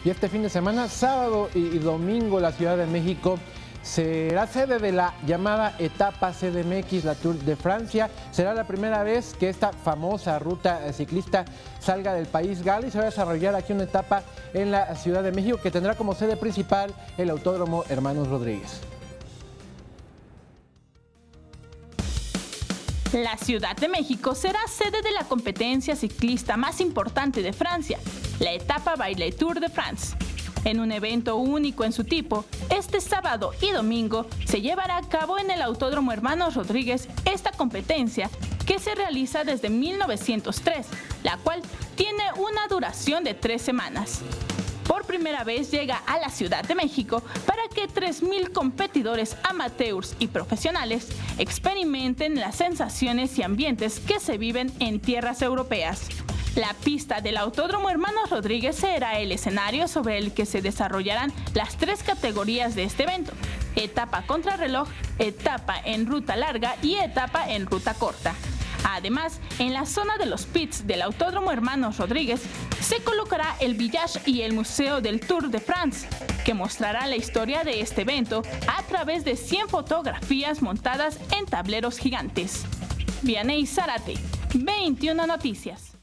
Y este fin de semana, sábado y domingo, la Ciudad de México será sede de la llamada etapa CDMX, la Tour de Francia. Será la primera vez que esta famosa ruta ciclista salga del país galo y se va a desarrollar aquí una etapa en la Ciudad de México que tendrá como sede principal el Autódromo Hermanos Rodríguez. La Ciudad de México será sede de la competencia ciclista más importante de Francia, la etapa by la Tour de France. En un evento único en su tipo, este sábado y domingo se llevará a cabo en el Autódromo Hermanos Rodríguez esta competencia que se realiza desde 1903, la cual tiene una duración de 3 semanas. Por primera vez llega a la Ciudad de México para que 3,000 competidores amateurs y profesionales experimenten las sensaciones y ambientes que se viven en tierras europeas. La pista del Autódromo Hermanos Rodríguez será el escenario sobre el que se desarrollarán las 3 categorías de este evento: etapa contrarreloj, etapa en ruta larga y etapa en ruta corta. Además, en la zona de los pits del Autódromo Hermanos Rodríguez se colocará el Village y el Museo del Tour de France, que mostrará la historia de este evento a través de 100 fotografías montadas en tableros gigantes. Vianey Zárate, 21 Noticias.